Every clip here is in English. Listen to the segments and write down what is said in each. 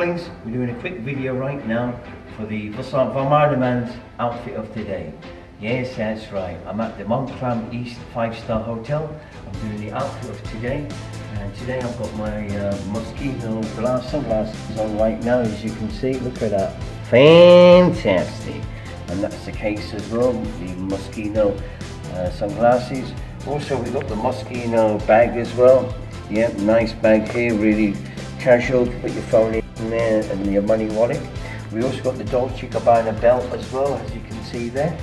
Earthlings, we're doing a quick video right now for the Vimana man's outfit of today. Yes, that's right. I'm at the MONTCALM East 5-star hotel. I'm doing the outfit of today. And today I've got my mosquito sunglasses on right now, as you can see. Look at that. Fantastic. And that's the case as well, the mosquito sunglasses. Also, we've got the mosquito bag as well. Yep, nice bag here, really casual. Put your phone in there and your money wallet. We also got the Dolce & Gabbana belt as well, as you can see there.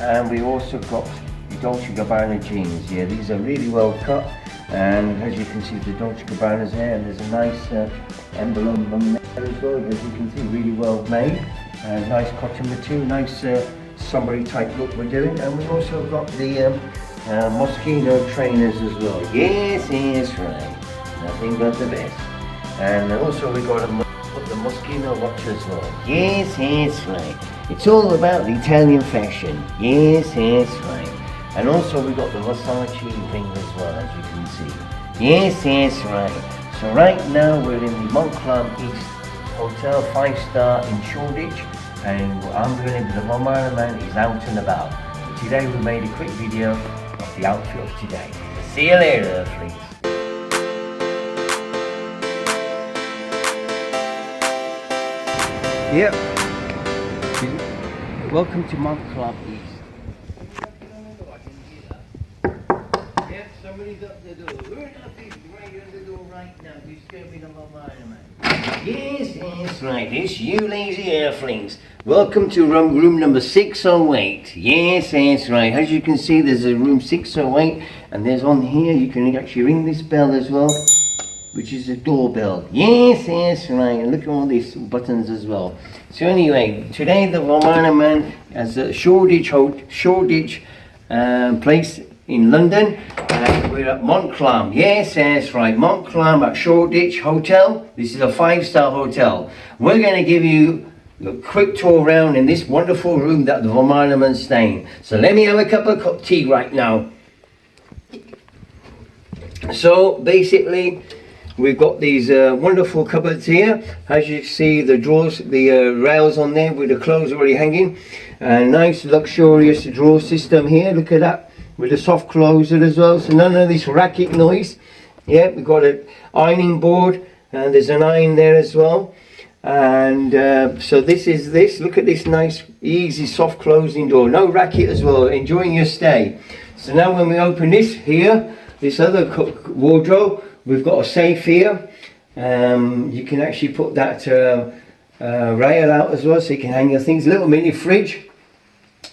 And we also got the Dolce & Gabbana jeans. Yeah, these are really well cut. And as you can see, the Dolce & Gabbana's there, and there's a nice emblem on there as well. As you can see, really well made. And nice cotton material, nice summery type look we're doing. And we've also got the mosquito trainers as well. Yes, yes, right. Nothing but the best. And also we got the mosquito watch as well. Yes, yes, right. It's all about the Italian fashion. Yes, yes, right. And also we got the Versace ring as well, as you can see. Yes, yes, right. So right now we're in the MONTCALM East Hotel, 5-star in Shoreditch, and I'm going to be the Vimana man is out and about. So today we made a quick video of the outfit of today. So see you later, Earthlings. Yep. Welcome to MONTCALM East. Yep, somebody's up the door. Who's up this right on the door right now? Who's going to be the Vimana man? Yes, yes, right. It's you lazy earthlings. Welcome to room number 608. Yes, yes, right. As you can see, there's a room 608, and there's on here, you can actually ring this bell as well, which is a doorbell. Yes, yes, right. And look at all these buttons as well. So anyway, today the Vimana man has a Shoreditch place in London, and we're at MONTCALM. Yes, yes, right. MONTCALM at Shoreditch Hotel. This is a 5-star hotel. We're going to give you a quick tour around in this wonderful room that the Vimana man's staying. So let me have a cup of tea right now. So basically, we've got these wonderful cupboards here. As you see, the drawers, the rails on there with the clothes already hanging. And nice luxurious drawer system here. Look at that, with a soft closer as well. So none of this racket noise. Yeah, we've got an ironing board, and there's an iron there as well. And so this is this. Look at this nice, easy, soft closing door. No racket as well. Enjoying your stay. So now when we open this here, this other wardrobe, we've got a safe here. You can actually put that rail out as well, so you can hang your things. Little mini fridge.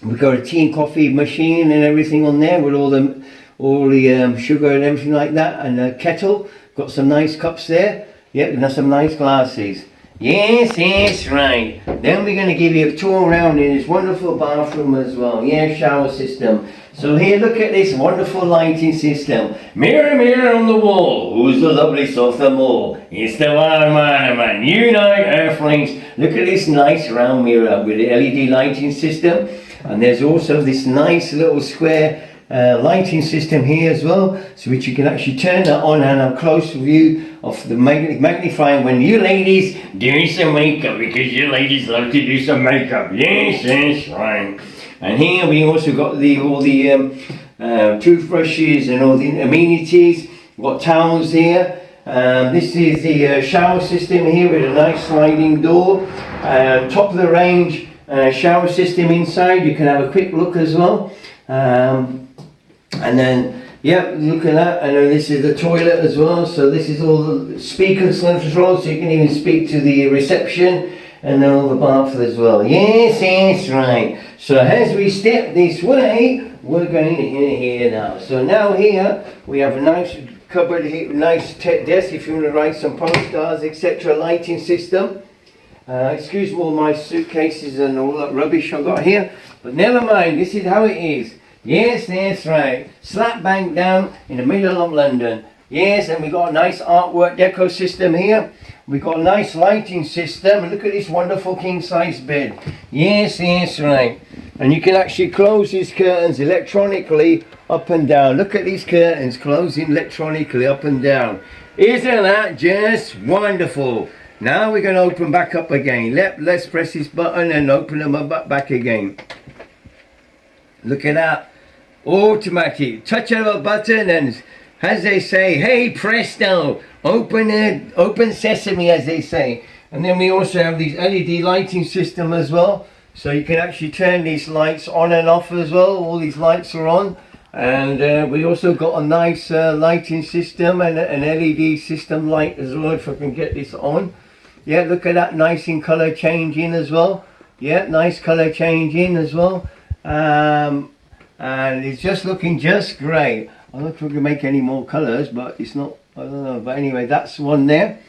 We've got a tea and coffee machine and everything on there with all the sugar and everything like that, and a kettle. Got some nice cups there. Yep, and some nice glasses. Yes, yes, right. Then we're going to give you a tour around in this wonderful bathroom as well. Yeah, shower system. So here, look at this wonderful lighting system. Mirror, mirror on the wall, who's the loveliest of them all? It's the Vimana man. Unite, earthlings. Look at this nice round mirror with the LED lighting system. And there's also this nice little square lighting system here as well, so which you can actually turn that on and have a close view of the magnifying when you ladies doing some makeup, because you ladies love to do some makeup. Yes, yes, right. And here we also got all the toothbrushes and all the amenities. We've got towels here. This is the shower system here with a nice sliding door. Top of the range shower system inside. You can have a quick look as well. And then, yeah, look at that. And then this is the toilet as well. So this is all the speakers as well, so you can even speak to the reception, and then all the bath as well. Yes, yes, right. So as we step this way, we're going in here now. So now here we have a nice cupboard here, nice desk if you want to write some postcards, etc. Lighting system. Excuse me, all my suitcases and all that rubbish I've got here, but never mind. This is how it is. Yes, that's right. Slap bang down in the middle of London. Yes, and we've got a nice artwork deco system here. We've got a nice lighting system. And look at this wonderful king size bed. Yes, yes, right. And you can actually close these curtains electronically up and down. Look at these curtains closing electronically up and down. Isn't that just wonderful? Now we're going to open back up again. Let's press this button and open them up back again. Look at that. Automatic. Touch of a button and as they say, hey presto, open sesame, as they say. And then we also have these LED lighting system as well. So you can actually turn these lights on and off as well. All these lights are on. And we also got a nice lighting system and an LED system light as well, if I can get this on. Yeah, look at that, nice in color changing as well. Yeah, nice color changing as well. And it's just looking just great. I don't know if we can make any more colors, but it's not, I don't know. But anyway, that's one there.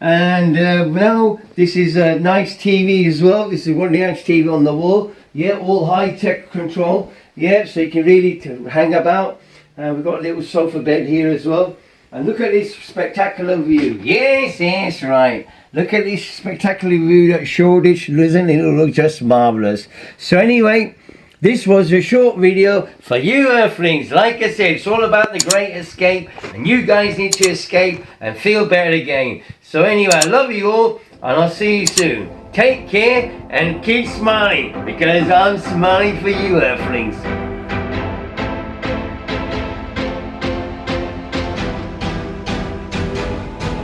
And now this is a nice TV as well. This is one of the nice TV on the wall. Yeah, all high-tech control. Yeah, so you can really hang about. We've got a little sofa bed here as well. And look at this spectacular view. Yes, yes, right. Look at this spectacular view at Shoreditch. Doesn't it look just marvellous? So anyway, this was a short video for you earthlings. Like I said, it's all about the great escape. And you guys need to escape and feel better again. So anyway, I love you all. And I'll see you soon. Take care and keep smiling. Because I'm smiling for you earthlings.